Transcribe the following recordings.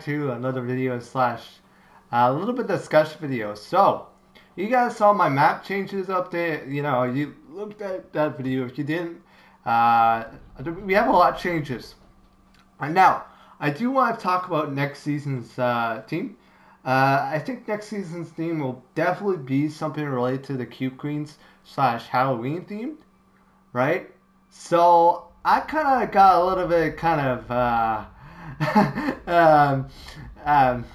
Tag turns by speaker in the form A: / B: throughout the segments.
A: to another video slash a little bit discussion video. So, you guys saw my map changes update. You know, you looked at that video. If you didn't, uh, we have a lot of changes. And now, I do want to talk about next season's team. I think next season's theme will definitely be something related to the Cube Queens slash Halloween themed, right? So I kind of got a little bit kind of um, um,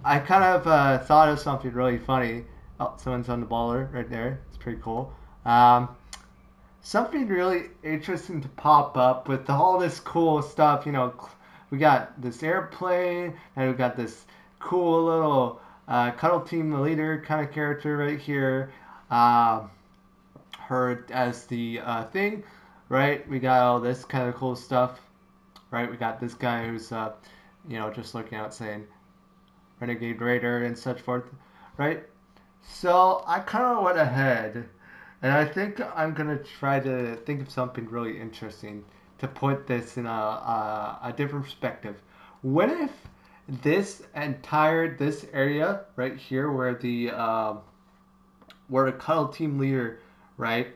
A: I kind of thought of something really funny. Oh, someone's on the baller right there. It's pretty cool. Um, Something really interesting to pop up with all this cool stuff. You know, we got this airplane, and we got this cool little cuddle team leader kind of character right here. Um, her as the thing, right? We got all this kind of cool stuff, right? We got this guy who's, just looking out saying Renegade Raider and such forth, right? So I kind of went ahead, and I think I'm gonna try to think of something really interesting to put this in a different perspective. What if this area right here where the cuddle team leader, right,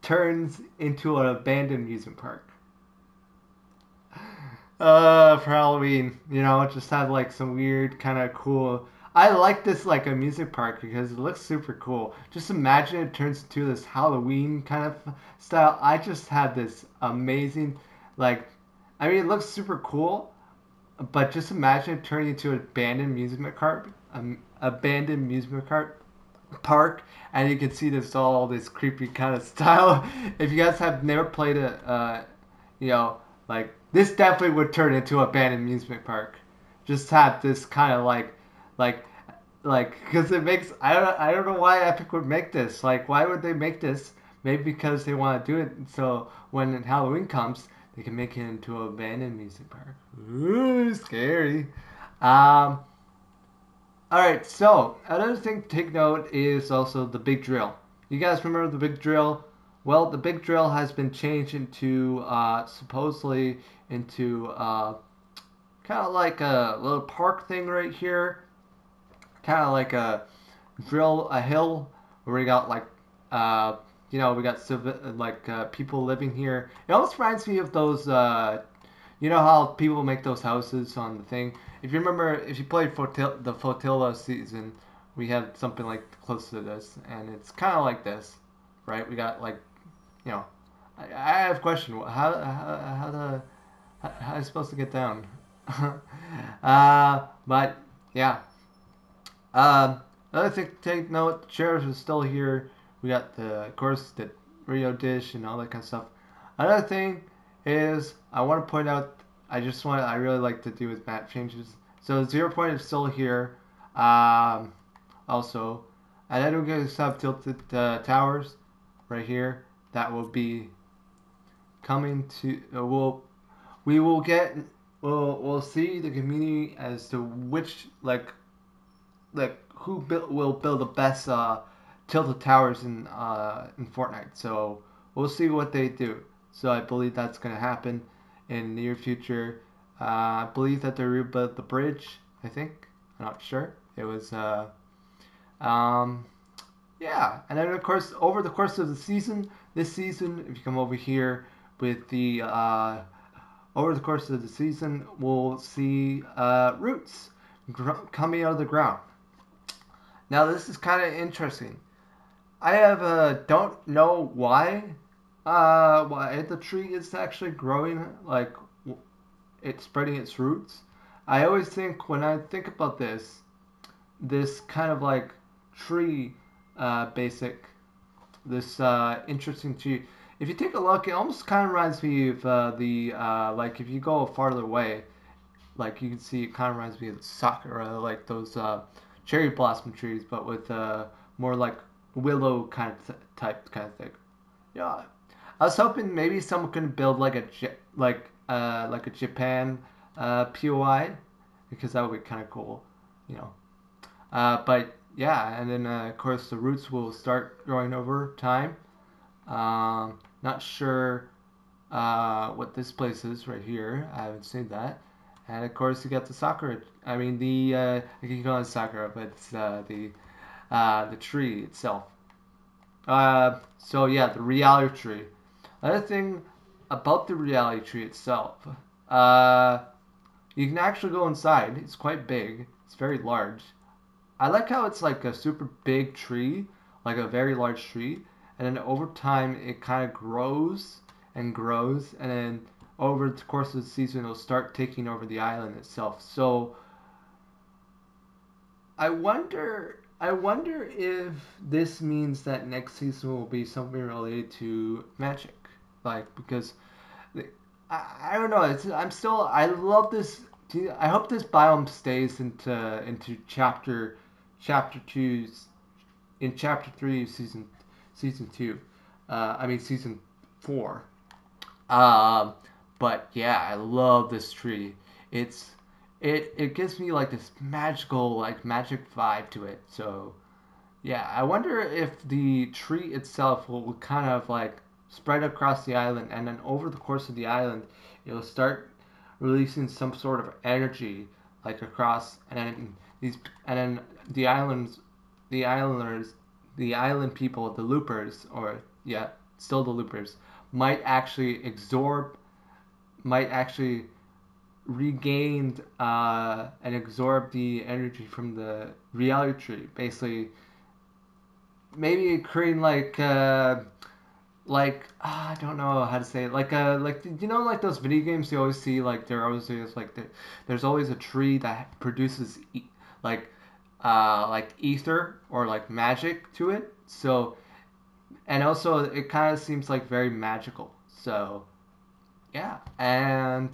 A: turns into an abandoned amusement park? For Halloween, just have like some weird kind of cool. I like this like a music park because it looks super cool. Just imagine it turns into this Halloween kind of style. I just had this amazing, like, I mean, it looks super cool, but just imagine it turning into an abandoned amusement park, and you can see this all this creepy kind of style. If you guys have never played it, like this definitely would turn into a abandoned amusement park. Just have this kind of like, because it makes I don't know why Epic would make this. Like, why would they make this? Maybe because they want to do it so when Halloween comes, they can make it into an abandoned amusement park. Ooh, scary. Um, all right, so another thing to take note is also the big drill. You guys remember the big drill? Well, the big drill has been changed into supposedly into kind of like a little park thing right here, kind of like a hill where we got like we got people living here. It almost reminds me of those how people make those houses on the thing. If you remember, if you played the Flotilla season, we had something like close to this, and it's kind of like this, right? We got like, you know, I have a question. How are you supposed to get down? But yeah. Another thing to take note: the chairs are still here. We got of course, the Rio dish and all that kind of stuff. Another thing is I want to point out. I really like to do with map changes. So 0 point is still here. Also, and then we're going to have tilted towers right here. That will be coming to. We'll see the community as to which will build the best tilted towers in Fortnite. So we'll see what they do. So I believe that's gonna happen in the near future. I believe that they rebuilt the bridge. I think I'm not sure. It was um, yeah, and then of course over the course of the season, this season, if you come over here with the over the course of the season, we'll see roots coming out of the ground. Now this is kind of interesting. I have don't know why the tree is actually growing like it's spreading its roots. I always think when I think about this kind of like tree basic, this interesting tree. If you take a look, it almost kind of reminds me of the like if you go farther away, like you can see it kind of reminds me of sakura, like those cherry blossom trees, but with more like willow type kind of thing. Yeah, I was hoping maybe someone could build like like a Japan POI because that would be kind of cool, you know. But yeah, and then of course the roots will start growing over time. Not sure what this place is right here. I haven't seen that. And of course, you got the sakura. I mean, I can call it sakura, but it's the tree itself. So yeah, the reality tree. Another thing about the reality tree itself, uh, you can actually go inside. It's quite big. It's very large. I like how it's like a super big tree, like a very large tree, and then over time it kind of grows and grows, and then over the course of the season it'll start taking over the island itself. So I wonder if this means that next season will be something related to magic, like because I don't know. I love this. I hope this biome stays into chapter two in chapter three season two. I mean season four. Um, but yeah, I love this tree. It's it gives me like this magical like magic vibe to it. So yeah, I wonder if the tree itself will kind of like spread across the island, and then over the course of the island, it'll start releasing some sort of energy like across, and then and then the islands, the islanders, the island people, the loopers, or yeah, still the loopers, might actually absorb, might actually regain and absorb the energy from the reality tree, basically maybe creating I don't know how to say it like like those video games you always see like there always is like there's always a tree that produces like like ether or like magic to it, so and also it kind of seems like very magical, so yeah, and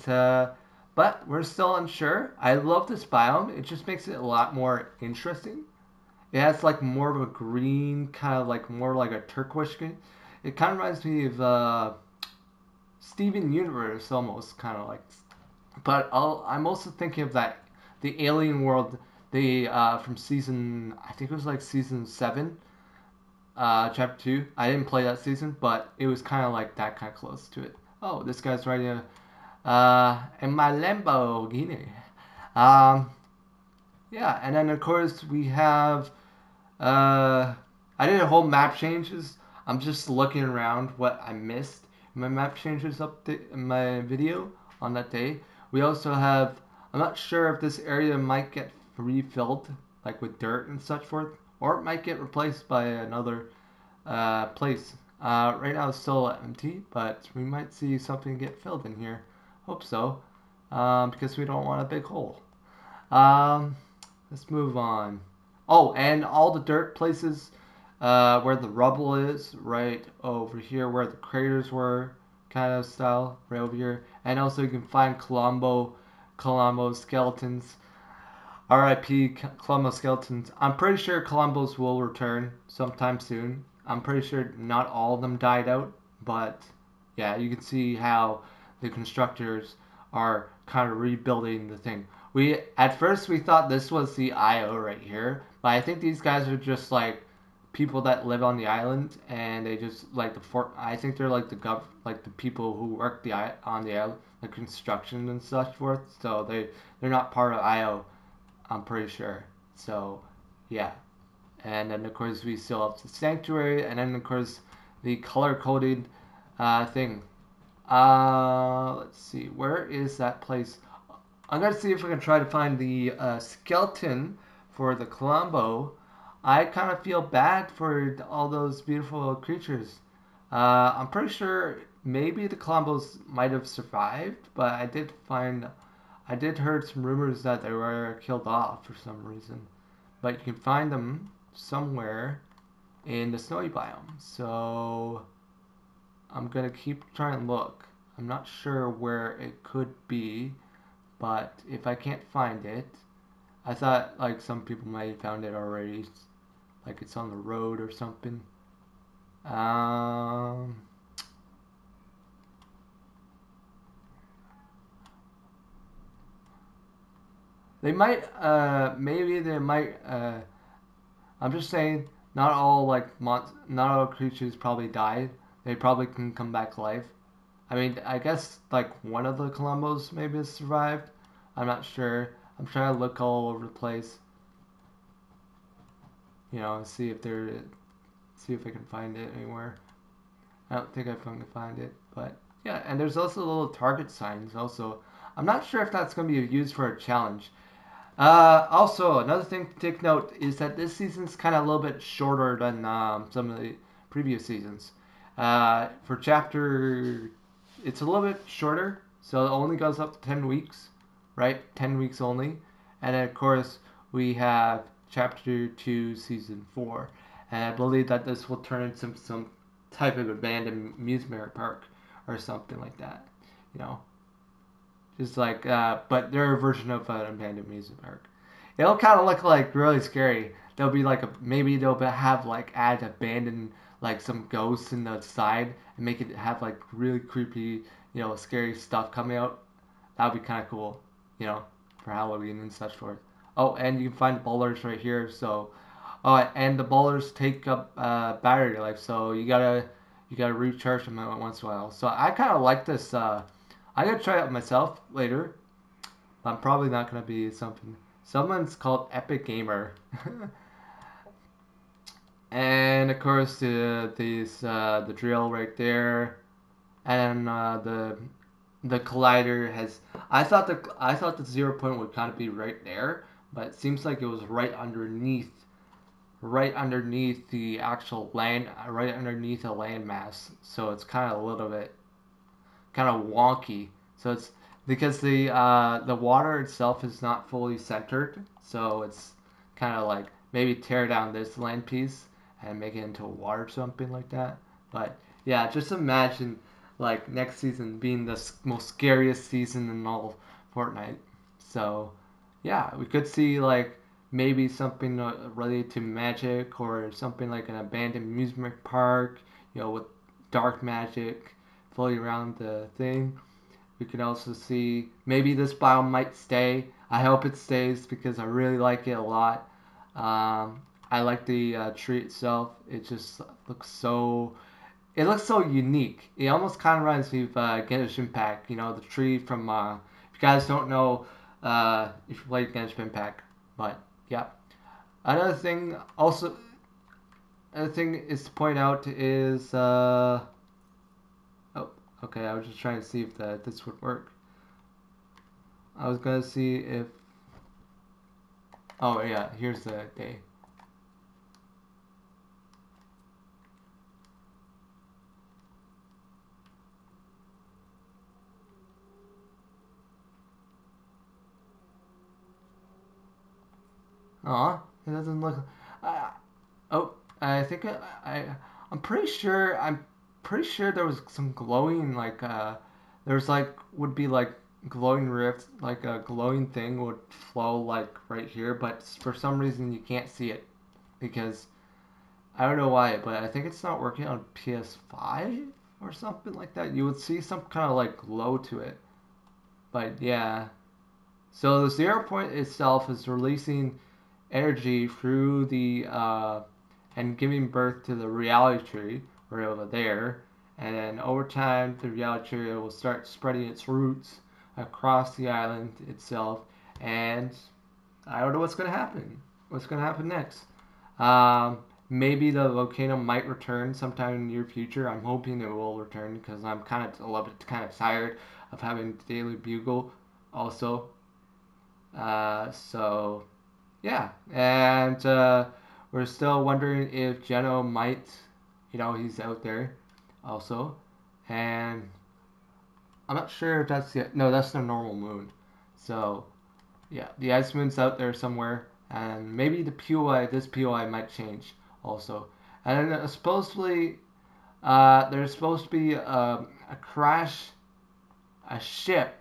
A: but we're still unsure. I love this biome. It just makes it a lot more interesting. It has like more of a green, kind of like more like a turquoise green. It kind of reminds me of Steven Universe almost, kind of like. But I'm also thinking of that the alien world, the from season I think it was like season 7, chapter 2. I didn't play that season, but it was kind of like that, kind of close to it. Oh, this guy's riding in my Lamborghini. Um, yeah, and then of course we have Uh, I did a whole map changes. I'm just looking around what I missed in my map changes update in my video on that day. We also have. I'm not sure if this area might get refilled, like with dirt and such forth, or it might get replaced by another place. Right now it's still empty, but we might see something get filled in here. Hope so, because we don't want a big hole. Um, let's move on. Oh, and all the dirt places where the rubble is, right over here where the craters were, kind of style, right over here. And also you can find Colombo skeletons. R.I.P. Colombo skeletons. I'm pretty sure Colombos will return sometime soon. I'm pretty sure not all of them died out, but yeah, you can see how the constructors are kind of rebuilding the thing. We at first we thought this was the IO right here, but I think these guys are just like people that live on the island, and they just like the fort. I think they're like like the people who work on the island, the construction and such forth. So they're not part of IO. I'm pretty sure. So yeah, and then of course we still have the sanctuary, and then of course the color coded thing. Let's see, where is that place? I'm gonna see if I can try to find the skeleton for the Colombo. I kind of feel bad for all those beautiful creatures. I'm pretty sure maybe the Colombos might have survived, but I did heard some rumors that they were killed off for some reason. But you can find them somewhere in the snowy biome. So I'm gonna keep trying to look. I'm not sure where it could be, but if I can't find it, I thought like some people might have found it already, like it's on the road or something. Um, they might, maybe they might. I'm just saying, not all creatures probably died. They probably can come back to life. I mean, I guess like one of the Columbos maybe has survived. I'm not sure. I'm trying to look all over the place, see if see if I can find it anywhere. I don't think I can find it, but yeah. And there's also little target signs. Also, I'm not sure if that's going to be used for a challenge. Also, another thing to take note is that this season's kind of a little bit shorter than some of the previous seasons. For chapter, it's a little bit shorter, so it only goes up to 10 weeks, right? 10 weeks only. And then, of course, we have chapter 2, season 4. And I believe that this will turn into some type of abandoned amusement park or something like that, you know. Just like, but they're a version of an abandoned amusement park. It'll kind of look like really scary. There'll be like maybe they'll have like add abandoned like some ghosts in the side and make it have like really creepy, scary stuff coming out. That would be kind of cool, for Halloween and such forth. Oh, and you can find the bowlers right here. So, oh, and the bowlers take up battery life, so you gotta recharge them once in a while. So I kind of like this. I gotta try it out myself later. I'm probably not gonna be something. Someone's called Epic Gamer, and of course the drill right there, and the collider has. I thought the 0 point would kind of be right there, but it seems like it was right underneath the actual land, right underneath a landmass. So it's kind of a little bit kind of wonky. So it's because the water itself is not fully centered, so it's kind of like maybe tear down this land piece and make it into water or something like that. But yeah, just imagine like next season being the most scariest season in all Fortnite. So yeah, we could see like maybe something related to magic or something like an abandoned amusement park, with dark magic floating around the thing. We can also see maybe this biome might stay. I hope it stays because I really like it a lot. I like the tree itself. It just looks so unique. It almost kind of reminds me of Genshin Impact. The tree from. If you guys don't know, if you played Genshin Impact, but yeah. Another thing, also, another thing is to point out is. Oh, okay. I was just trying to see if this would work. I was gonna see if. Oh yeah, here's the day. Aw, it doesn't look. Uh, oh, I think I'm pretty sure. I'm pretty sure there was some glowing like there's like would be like glowing rift like a glowing thing would flow like right here, but for some reason you can't see it because I don't know why, but I think it's not working on PS5 or something like that. You would see some kind of like glow to it, but yeah. So the 0 point itself is releasing energy through the and giving birth to the reality tree right over there. And then over time, the reality tree will start spreading its roots across the island itself. And I don't know what's going to happen. What's going to happen next? Um, Maybe the volcano might return sometime in the near future. I'm hoping it will return because I'm a little bit kind of tired of having Daily Bugle also. So yeah, and we're still wondering if Geno might, he's out there also, and I'm not sure if that's the no, that's the normal moon. So yeah, the ice moon's out there somewhere, and maybe this POI might change also, and supposedly there's supposed to be a crash, a ship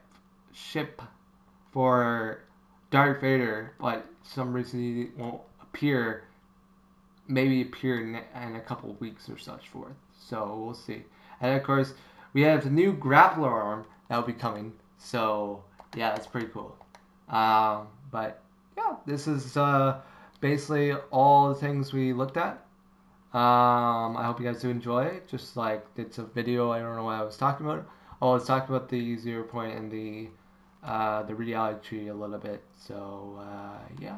A: for Darth Vader, but some reason he won't appear. Maybe appear in a couple of weeks or such forth. So we'll see. And of course, we have the new grappler arm that will be coming. So yeah, that's pretty cool. But yeah, this is basically all the things we looked at. I hope you guys do enjoy it. Just like it's a video, I don't know what I was talking about. Oh, let's talk about the 0 point and the reality tree a little bit. So yeah.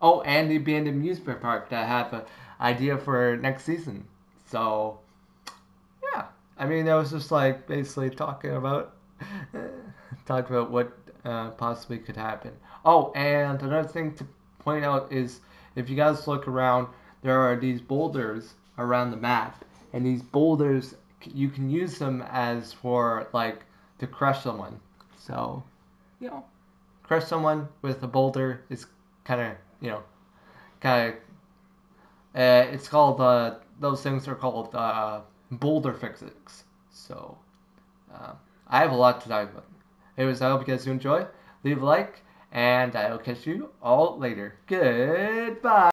A: Oh, and the abandoned amusement park that I have an idea for next season. So yeah, I mean, I was just like basically talking about what possibly could happen. Oh, and another thing to point out is if you guys look around, there are these boulders around the map, and these boulders you can use them as for like to crush someone. So you know, crush someone with a boulder is kind of kind of it's called those things are called boulder physics. So I have a lot to talk about. Anyways, I hope you guys do enjoy. Leave a like, and I will catch you all later. Goodbye.